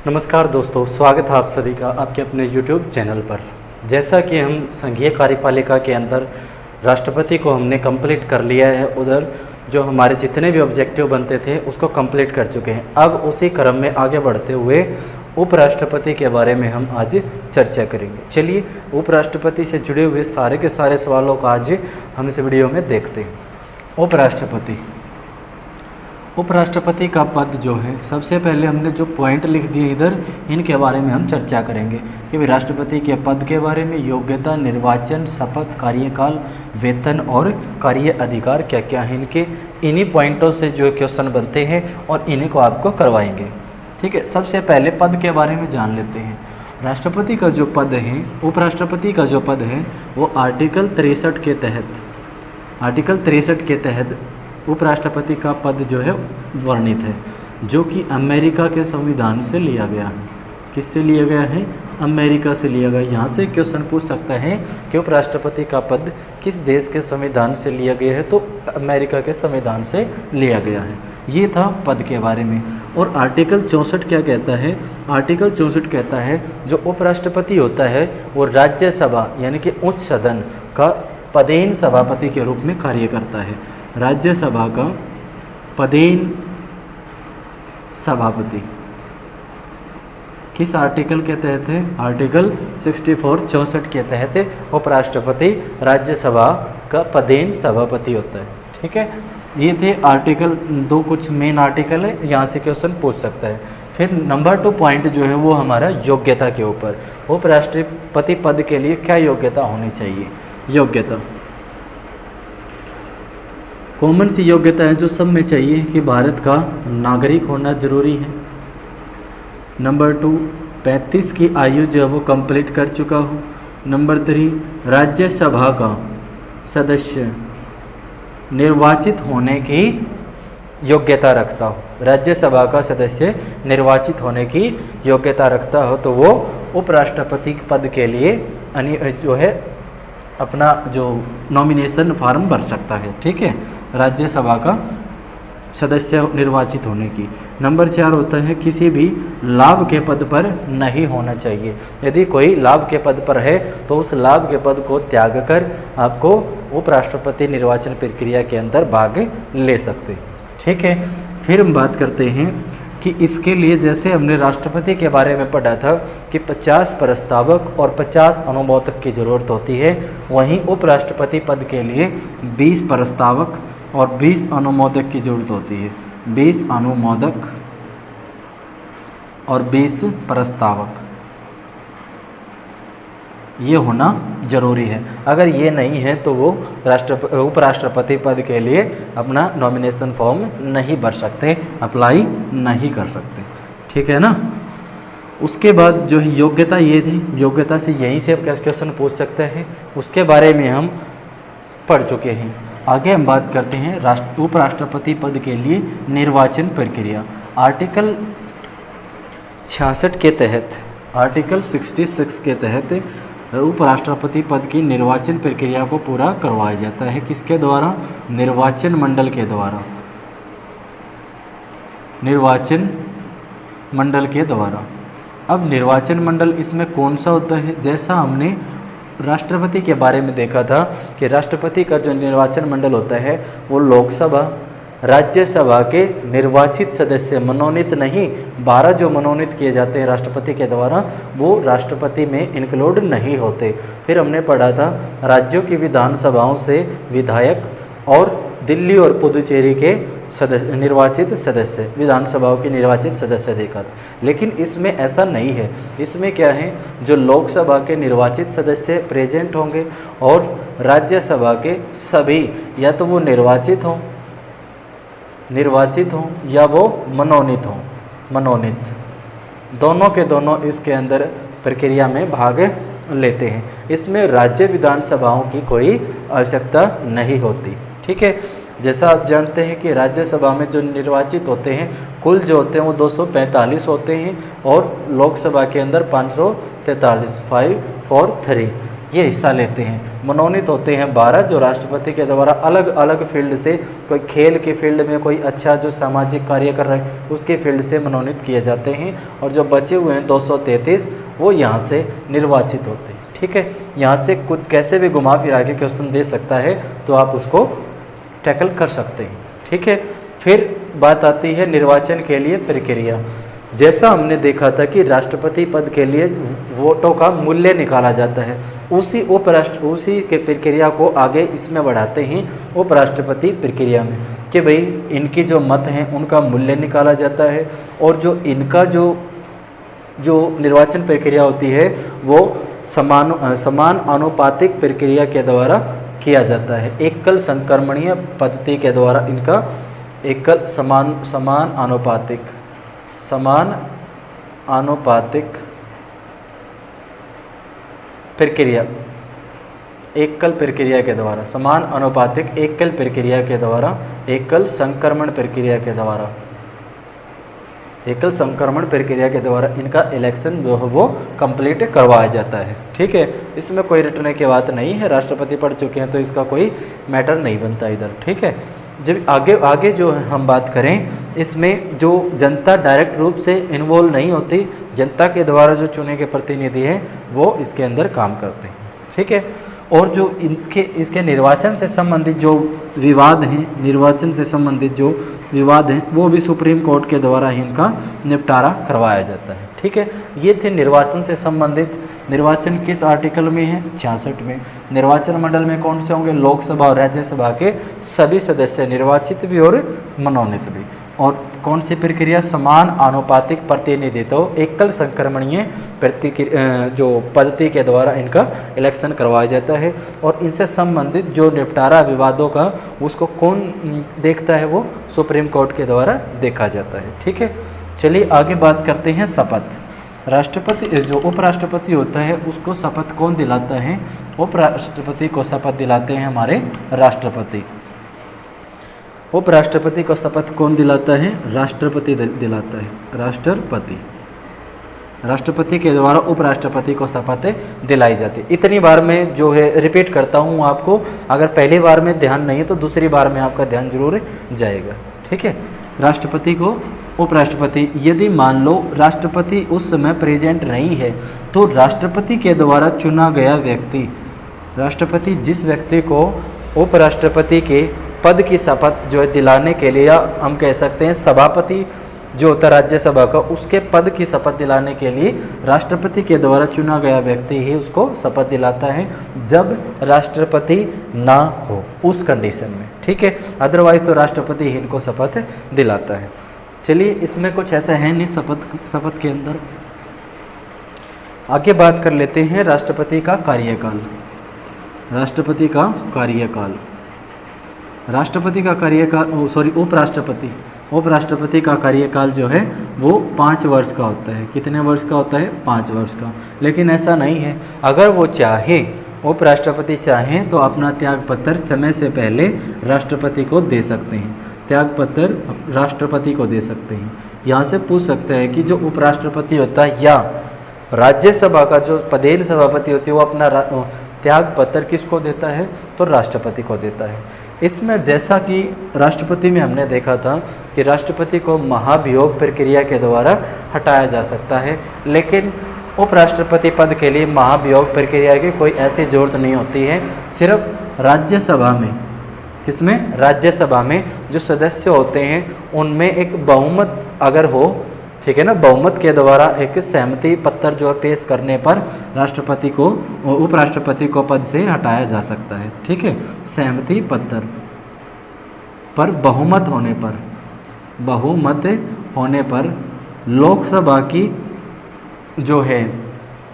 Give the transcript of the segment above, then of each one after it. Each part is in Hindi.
नमस्कार दोस्तों, स्वागत है आप सभी का आपके अपने YouTube चैनल पर। जैसा कि हम संघीय कार्यपालिका के अंदर राष्ट्रपति को हमने कंप्लीट कर लिया है, उधर जो हमारे जितने भी ऑब्जेक्टिव बनते थे उसको कंप्लीट कर चुके हैं। अब उसी क्रम में आगे बढ़ते हुए उपराष्ट्रपति के बारे में हम आज चर्चा करेंगे। चलिए उपराष्ट्रपति से जुड़े हुए सारे के सारे सवालों का आज हम इस वीडियो में देखते हैं। उपराष्ट्रपति का पद जो है, सबसे पहले हमने जो पॉइंट लिख दिए इधर, इनके बारे में हम चर्चा करेंगे कि भाई राष्ट्रपति के पद के बारे में योग्यता, निर्वाचन, शपथ, कार्यकाल, वेतन और कार्य अधिकार क्या क्या है इनके। इन्हीं पॉइंटों से जो क्वेश्चन बनते हैं और इन्हीं को आपको करवाएंगे। ठीक है, सबसे पहले पद के बारे में जान लेते हैं। राष्ट्रपति का जो पद है, उपराष्ट्रपति का जो पद है वो आर्टिकल 63 के तहत उपराष्ट्रपति का पद जो है वर्णित है, जो कि अमेरिका के संविधान से लिया गया है। किससे लिया गया है? अमेरिका से लिया गया। यहाँ से क्वेश्चन पूछ सकता है कि उपराष्ट्रपति का पद किस देश के संविधान से लिया गया है, तो अमेरिका के संविधान से लिया गया है। ये था पद के बारे में। और आर्टिकल 64 क्या कहता है? आर्टिकल 64 कहता है जो उपराष्ट्रपति होता है वो राज्यसभा यानी कि उच्च सदन का पदेन सभापति के रूप में कार्य करता है। राज्यसभा का पदेन सभापति किस आर्टिकल के तहत है? आर्टिकल 64 के तहत उपराष्ट्रपति राज्यसभा का पदेन सभापति होता है। ठीक है, ये थे आर्टिकल 2, कुछ मेन आर्टिकल है, यहाँ से क्वेश्चन पूछ सकता है। फिर नंबर 2 पॉइंट जो है वो हमारा योग्यता के ऊपर। उपराष्ट्रपति पद के लिए क्या योग्यता होनी चाहिए? योग्यता कॉमन सी योग्यता है जो सब में चाहिए कि भारत का नागरिक होना जरूरी है। नंबर 2, 35 की आयु जो है वो कंप्लीट कर चुका हो। नंबर 3, राज्यसभा का सदस्य निर्वाचित होने की योग्यता रखता हो। राज्यसभा का सदस्य निर्वाचित होने की योग्यता रखता हो तो वो उपराष्ट्रपति पद के लिए जो है अपना जो नॉमिनेशन फॉर्म भर सकता है। ठीक है, राज्यसभा का सदस्य निर्वाचित होने की। नंबर 4 होता है किसी भी लाभ के पद पर नहीं होना चाहिए। यदि कोई लाभ के पद पर है तो उस लाभ के पद को त्याग कर आपको उपराष्ट्रपति निर्वाचन प्रक्रिया के अंदर भाग ले सकते हैं। ठीक है, फिर हम बात करते हैं कि इसके लिए, जैसे हमने राष्ट्रपति के बारे में पढ़ा था कि 50 प्रस्तावक और 50 अनुमोदक की ज़रूरत होती है, वहीं उपराष्ट्रपति पद के लिए 20 प्रस्तावक और 20 अनुमोदक की ज़रूरत होती है। 20 अनुमोदक और 20 प्रस्तावक ये होना जरूरी है। अगर ये नहीं है तो वो उपराष्ट्रपति पद के लिए अपना नॉमिनेशन फॉर्म नहीं भर सकते, अप्लाई नहीं कर सकते। ठीक है ना। उसके बाद जो है योग्यता ये थी, योग्यता से यहीं से क्वेश्चन पूछ सकते हैं, उसके बारे में हम पढ़ चुके हैं। आगे हम बात करते हैं उपराष्ट्रपति पद के लिए निर्वाचन प्रक्रिया। आर्टिकल 66 के तहत, आर्टिकल 66 के तहत उपराष्ट्रपति पद की निर्वाचन प्रक्रिया को पूरा करवाया जाता है। किसके द्वारा? निर्वाचन मंडल के द्वारा। निर्वाचन मंडल के द्वारा। अब निर्वाचन मंडल इसमें कौन सा होता है? जैसा हमने राष्ट्रपति के बारे में देखा था कि राष्ट्रपति का जो निर्वाचन मंडल होता है वो लोकसभा, राज्यसभा के निर्वाचित सदस्य, मनोनीत नहीं, 12 जो मनोनीत किए जाते हैं राष्ट्रपति के द्वारा वो राष्ट्रपति में इंक्लूड नहीं होते। फिर हमने पढ़ा था राज्यों की विधानसभाओं से विधायक और दिल्ली और पुदुचेरी के निर्वाचित सदस्य, विधानसभाओं के निर्वाचित सदस्य देखा था। लेकिन इसमें ऐसा नहीं है। इसमें क्या है, जो लोकसभा के निर्वाचित सदस्य प्रेजेंट होंगे और राज्यसभा के सभी, या तो वो निर्वाचित हों या वो मनोनीत, दोनों के दोनों इसके अंदर प्रक्रिया में भाग लेते हैं। इसमें राज्य विधानसभाओं की कोई आवश्यकता नहीं होती। ठीक है, जैसा आप जानते हैं कि राज्यसभा में जो निर्वाचित होते हैं कुल जो होते हैं वो 245 होते हैं और लोकसभा के अंदर 543, 543। ये हिस्सा लेते हैं। मनोनीत होते हैं 12 जो राष्ट्रपति के द्वारा अलग अलग फील्ड से, कोई खेल के फील्ड में, कोई अच्छा जो सामाजिक कार्य कर रहा है उसके फील्ड से मनोनीत किए जाते हैं। और जो बचे हुए हैं 233 वो यहाँ से निर्वाचित होते हैं। ठीक है, यहाँ से कुछ कैसे भी घुमा फिरा के क्वेश्चन दे सकता है तो आप उसको टैकल कर सकते हैं। ठीक है, फिर बात आती है निर्वाचन के लिए प्रक्रिया। जैसा हमने देखा था कि राष्ट्रपति पद के लिए वोटों का मूल्य निकाला जाता है, उसी के प्रक्रिया को आगे इसमें बढ़ाते हैं उपराष्ट्रपति प्रक्रिया में, कि भाई इनकी जो मत हैं उनका मूल्य निकाला जाता है और जो इनका जो निर्वाचन प्रक्रिया होती है वो समान आनुपातिक प्रक्रिया के द्वारा किया जाता है। एकल संक्रमणीय पद्धति के द्वारा इनका एकल समान आनुपातिक प्रक्रिया, एकल प्रक्रिया के द्वारा, समान आनुपातिक एकल प्रक्रिया के द्वारा, एकल संक्रमण प्रक्रिया के द्वारा, एकल संक्रमण प्रक्रिया के द्वारा इनका इलेक्शन जो है वो कंप्लीट करवाया जाता है। ठीक है, इसमें कोई रटने की बात नहीं है, राष्ट्रपति पढ़ चुके हैं तो इसका कोई मैटर नहीं बनता इधर। ठीक है, जब आगे जो हम बात करें, इसमें जो जनता डायरेक्ट रूप से इन्वॉल्व नहीं होती, जनता के द्वारा जो चुने के प्रतिनिधि हैं वो इसके अंदर काम करते हैं। ठीक है, और जो इसके निर्वाचन से संबंधित जो विवाद हैं, निर्वाचन से संबंधित जो विवाद हैं वो भी सुप्रीम कोर्ट के द्वारा ही इनका निपटारा करवाया जाता है। ठीक है, ये थे निर्वाचन से संबंधित। निर्वाचन किस आर्टिकल में है? 66 में। निर्वाचन मंडल में कौन से होंगे? लोकसभा और राज्यसभा के सभी सदस्य, निर्वाचित भी और मनोनीत भी। और कौन सी प्रक्रिया? समान आनुपातिक प्रतिनिधित्व एकल संक्रमणीय जो पद्धति के द्वारा इनका इलेक्शन करवाया जाता है। और इनसे संबंधित जो निपटारा विवादों का उसको कौन देखता है? वो सुप्रीम कोर्ट के द्वारा देखा जाता है। ठीक है, चलिए आगे बात करते हैं शपथ। राष्ट्रपति जो उपराष्ट्रपति होता है उसको शपथ कौन दिलाता है? उपराष्ट्रपति को शपथ दिलाते हैं हमारे राष्ट्रपति। उपराष्ट्रपति को शपथ कौन दिलाता है? राष्ट्रपति दिलाता है। राष्ट्रपति के द्वारा उपराष्ट्रपति को शपथ दिलाई जाती है। इतनी बार मैं जो है रिपीट करता हूँ आपको, अगर पहली बार में ध्यान नहीं है तो दूसरी बार में आपका ध्यान जरूर जाएगा। ठीक है, राष्ट्रपति को उपराष्ट्रपति, यदि मान लो राष्ट्रपति उस समय प्रेजेंट नहीं है तो राष्ट्रपति के द्वारा चुना गया व्यक्ति, राष्ट्रपति जिस व्यक्ति को उपराष्ट्रपति के पद की शपथ जो है दिलाने के लिए, या हम कह सकते हैं सभापति जो होता है राज्यसभा का, उसके पद की शपथ दिलाने के लिए राष्ट्रपति के द्वारा चुना गया व्यक्ति ही उसको शपथ दिलाता है, जब राष्ट्रपति ना हो उस कंडीशन में। ठीक है, अदरवाइज तो राष्ट्रपति ही इनको शपथ दिलाता है। चलिए, इसमें कुछ ऐसा है नहीं शपथ के अंदर। आगे बात कर लेते हैं राष्ट्रपति का कार्यकाल। राष्ट्रपति का कार्यकाल, उपराष्ट्रपति का कार्यकाल जो है वो 5 वर्ष का होता है। कितने वर्ष का होता है? 5 वर्ष का। लेकिन ऐसा नहीं है, अगर वो चाहे, उपराष्ट्रपति चाहें तो अपना त्यागपत्र समय से पहले राष्ट्रपति को दे सकते हैं। त्यागपत्र राष्ट्रपति को दे सकते हैं। यहाँ से पूछ सकते हैं कि जो उपराष्ट्रपति होता है या राज्यसभा का जो पदेन सभापति होती है वो अपना त्यागपत्र किसको देता है? तो राष्ट्रपति को देता है। इसमें जैसा कि राष्ट्रपति में हमने देखा था कि राष्ट्रपति को महाभियोग प्रक्रिया के द्वारा हटाया जा सकता है, लेकिन उपराष्ट्रपति पद के लिए महाभियोग प्रक्रिया की कोई ऐसी जरूरत नहीं होती है। सिर्फ राज्यसभा में, किसमें? राज्यसभा में जो सदस्य होते हैं उनमें एक बहुमत अगर हो, ठीक है ना, बहुमत के द्वारा एक सहमति पत्र जो है पेश करने पर राष्ट्रपति को, उपराष्ट्रपति को पद से हटाया जा सकता है। ठीक है, सहमति पत्र पर बहुमत होने पर लोकसभा की जो है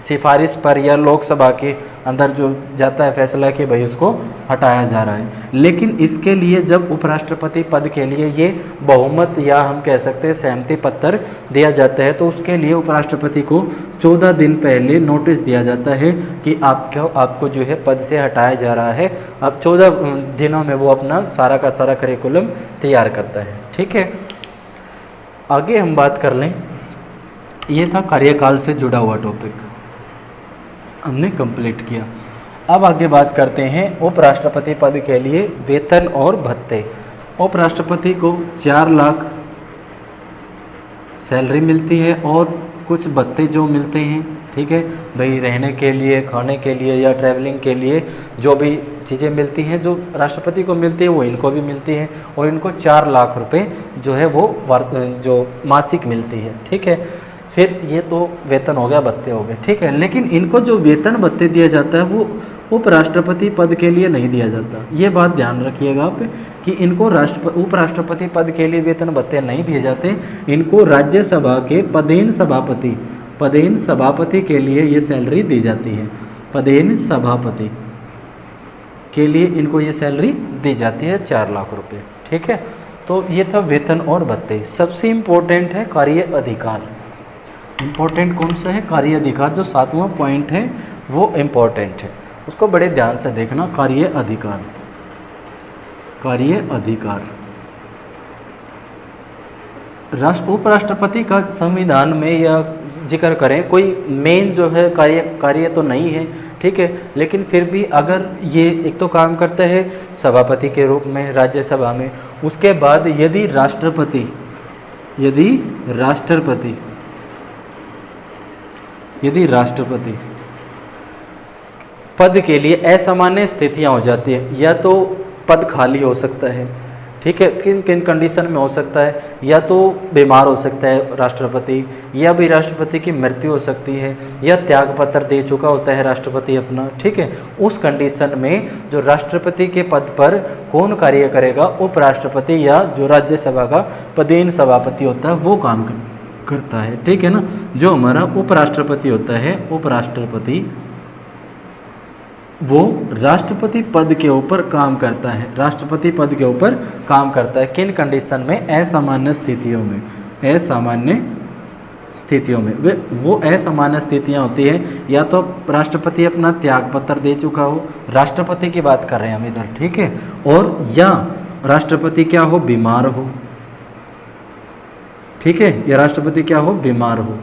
सिफारिश पर या लोकसभा के अंदर जो जाता है फैसला कि भाई उसको हटाया जा रहा है। लेकिन इसके लिए जब उपराष्ट्रपति पद के लिए ये बहुमत या हम कह सकते हैं सहमति पत्र दिया जाता है तो उसके लिए उपराष्ट्रपति को 14 दिन पहले नोटिस दिया जाता है कि आपको जो है पद से हटाया जा रहा है। अब 14 दिनों में वो अपना सारा का सारा करिकुलम तैयार करता है। ठीक है, आगे हम बात कर लें। ये था कार्यकाल से जुड़ा हुआ टॉपिक, हमने कंप्लीट किया। अब आगे बात करते हैं उपराष्ट्रपति पद के लिए वेतन और भत्ते। उपराष्ट्रपति को 4 लाख सैलरी मिलती है और कुछ भत्ते जो मिलते हैं, ठीक है भाई, रहने के लिए, खाने के लिए या ट्रैवलिंग के लिए जो भी चीज़ें मिलती हैं जो राष्ट्रपति को मिलती है वो इनको भी मिलती है, और इनको 4 लाख रुपए जो है वो जो मासिक मिलती है, ठीक है। फिर ये तो वेतन हो गया, भत्ते हो गए, ठीक है। लेकिन इनको जो वेतन भत्ते दिया जाता है वो उपराष्ट्रपति पद के लिए नहीं दिया जाता। ये बात ध्यान रखिएगा आप कि इनको उपराष्ट्रपति पद के लिए वेतन भत्ते नहीं दिए जाते। इनको राज्यसभा के पदेन सभापति के लिए ये सैलरी दी जाती है। पदेन सभापति के लिए इनको ये सैलरी दी जाती है 4 लाख रुपए, ठीक है। तो ये था वेतन और भत्ते। सबसे इम्पोर्टेंट है कार्य अधिकार। इम्पोर्टेंट कौन सा है? कार्य अधिकार। जो 7वां पॉइंट है वो इम्पोर्टेंट है, उसको बड़े ध्यान से देखना। कार्य अधिकार, कार्य अधिकार। उपराष्ट्रपति का संविधान में या जिक्र करें, कोई मेन जो है कार्य तो नहीं है, ठीक है, लेकिन फिर भी अगर ये एक तो काम करता है सभापति के रूप में राज्यसभा में, उसके बाद यदि राष्ट्रपति पद के लिए असामान्य स्थितियां हो जाती है, या तो पद खाली हो सकता है, ठीक है, किन किन कंडीशन में हो सकता है, या तो बीमार हो सकता है राष्ट्रपति, या भी राष्ट्रपति की मृत्यु हो सकती है, या त्यागपत्र दे चुका होता है राष्ट्रपति अपना, ठीक है। उस कंडीशन में जो राष्ट्रपति के पद पर कौन कार्य करेगा? उपराष्ट्रपति या जो राज्यसभा का पदेन सभापति होता है वो काम करता है, ठीक है ना। जो हमारा उपराष्ट्रपति होता है, उपराष्ट्रपति वो राष्ट्रपति पद के ऊपर काम करता है, राष्ट्रपति पद के ऊपर काम करता है। किन कंडीशन में? असामान्य स्थितियों में। असामान्य स्थितियों में वो असामान्य स्थितियां होती है, या तो राष्ट्रपति अपना त्यागपत्र दे चुका हो, राष्ट्रपति की बात कर रहे हैं हम इधर, ठीक है, और या राष्ट्रपति क्या हो? बीमार हो, ठीक है, या राष्ट्रपति क्या हो? बीमार हो,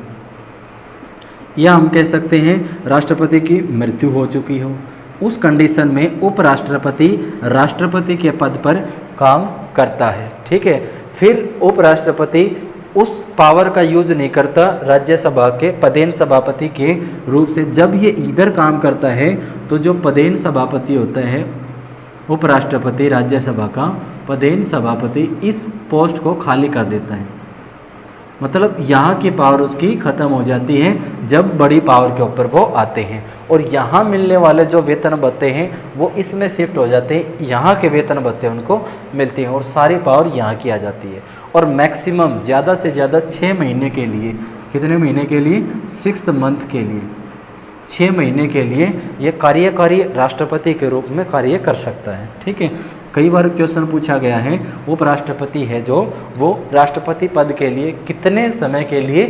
या हम कह सकते हैं राष्ट्रपति की मृत्यु हो चुकी हो। उस कंडीशन में उपराष्ट्रपति राष्ट्रपति के पद पर काम करता है, ठीक है। फिर उपराष्ट्रपति उस पावर का यूज नहीं करता राज्यसभा के पदेन सभापति के रूप से। जब ये इधर काम करता है तो जो पदेन सभापति होता है, उपराष्ट्रपति राज्यसभा का पदेन सभापति, इस पोस्ट को खाली कर देता है। मतलब यहाँ की पावर उसकी ख़त्म हो जाती है जब बड़ी पावर के ऊपर वो आते हैं, और यहाँ मिलने वाले जो वेतन भत्ते हैं वो इसमें शिफ्ट हो जाते हैं, यहाँ के वेतन भत्ते उनको मिलते हैं और सारी पावर यहाँ की आ जाती है। और मैक्सिमम ज़्यादा से ज़्यादा 6 महीने के लिए, कितने महीने के लिए? 6 मंथ के लिए, 6 महीने के लिए ये कार्यकारी राष्ट्रपति के रूप में कार्य कर सकता है, ठीक है। कई बार क्वेश्चन पूछा गया है, उपराष्ट्रपति है जो वो राष्ट्रपति पद के लिए कितने समय के लिए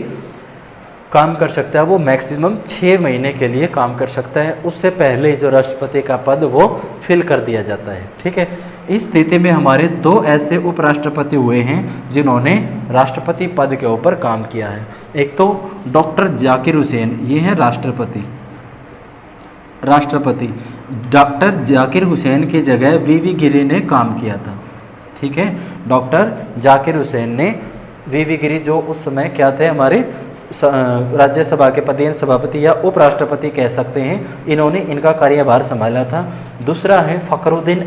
काम कर सकता है? वो मैक्सिमम 6 महीने के लिए काम कर सकता है, उससे पहले जो राष्ट्रपति का पद वो फिल कर दिया जाता है, ठीक है। इस स्थिति में हमारे 2 ऐसे उपराष्ट्रपति हुए हैं जिन्होंने राष्ट्रपति पद के ऊपर काम किया है। एक तो डॉक्टर जाकिर हुसैन, ये हैं राष्ट्रपति डॉक्टर जाकिर हुसैन की जगह वीवी गिरी ने काम किया था, ठीक है। डॉक्टर जाकिर हुसैन ने, वीवी गिरी जो उस समय क्या थे? हमारे राज्यसभा के पदेन सभापति या उपराष्ट्रपति कह सकते हैं, इन्होंने इनका कार्यभार संभाला था। दूसरा है फ़खरुद्दीन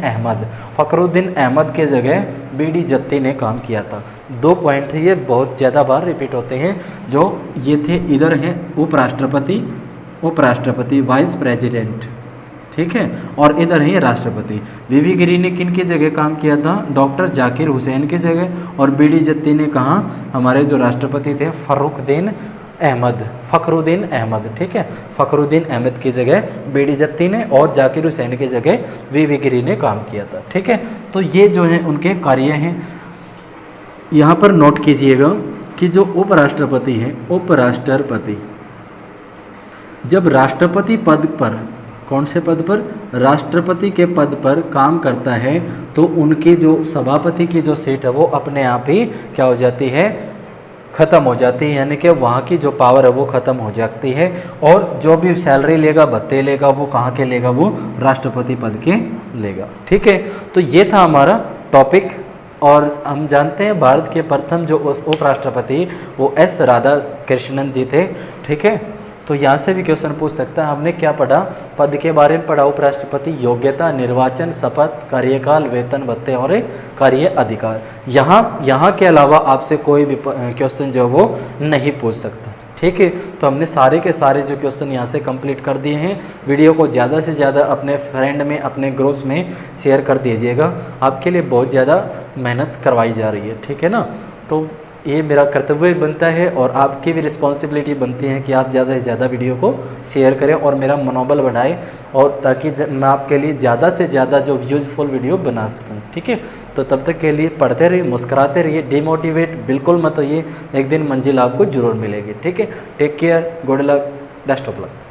अहमद के जगह बीडी जत्ती ने काम किया था। 2 पॉइंट ये बहुत ज़्यादा बार रिपीट होते हैं, जो ये थे, इधर हैं उपराष्ट्रपति वाइस प्रेसिडेंट, ठीक है, और इधर है राष्ट्रपति। वीवी गिरी ने किन की जगह काम किया था? डॉक्टर जाकिर हुसैन की जगह, और बीडी जत्ती ने कहा हमारे जो राष्ट्रपति थे फ़खरुद्दीन अहमद, ठीक है, फ़खरुद्दीन अहमद की जगह बीडी जत्ती ने और जाकिर हुसैन की जगह वीवी गिरी ने काम किया था, ठीक है। तो ये जो है उनके कार्य हैं। यहाँ पर नोट कीजिएगा कि जो उपराष्ट्रपति हैं, उपराष्ट्रपति जब राष्ट्रपति पद पर, कौन से पद पर? राष्ट्रपति के पद पर काम करता है तो उनकी जो सभापति की जो सीट है वो अपने आप ही क्या हो जाती है? ख़त्म हो जाती है, यानी कि वहाँ की जो पावर है वो ख़त्म हो जाती है, और जो भी सैलरी लेगा, भत्ते लेगा, वो कहाँ के लेगा, वो राष्ट्रपति पद के लेगा। ठीक है, तो ये था हमारा टॉपिक। और हम जानते हैं भारत के प्रथम जो उपराष्ट्रपति वो एस राधाकृष्णन जी थे। ठीक है, तो यहाँ से भी क्वेश्चन पूछ सकता है। हमने क्या पढ़ा, पद के बारे में पढ़ा, उपराष्ट्रपति, योग्यता, निर्वाचन, शपथ, कार्यकाल, वेतन भत्ते और कार्य अधिकार। यहाँ के अलावा आपसे कोई भी क्वेश्चन जो वो नहीं पूछ सकता। ठीक है, तो हमने सारे के सारे जो क्वेश्चन यहाँ से कंप्लीट कर दिए हैं। वीडियो को ज़्यादा से ज़्यादा अपने फ्रेंड में, अपने ग्रुप में शेयर कर दीजिएगा। आपके लिए बहुत ज़्यादा मेहनत करवाई जा रही है। ठीक है ना, तो ये मेरा कर्तव्य बनता है और आपकी भी रिस्पॉन्सिबिलिटी बनती है कि आप ज़्यादा से ज़्यादा वीडियो को शेयर करें और मेरा मनोबल बढ़ाएं, और ताकि मैं आपके लिए ज़्यादा से ज़्यादा जो यूजफुल वीडियो बना सकूं। ठीक है, तो तब तक के लिए पढ़ते रहिए, मुस्कुराते रहिए, डिमोटिवेट बिल्कुल मत होइए, एक दिन मंजिल आपको ज़रूर मिलेगी। ठीक है, take care, good luck, best of luck.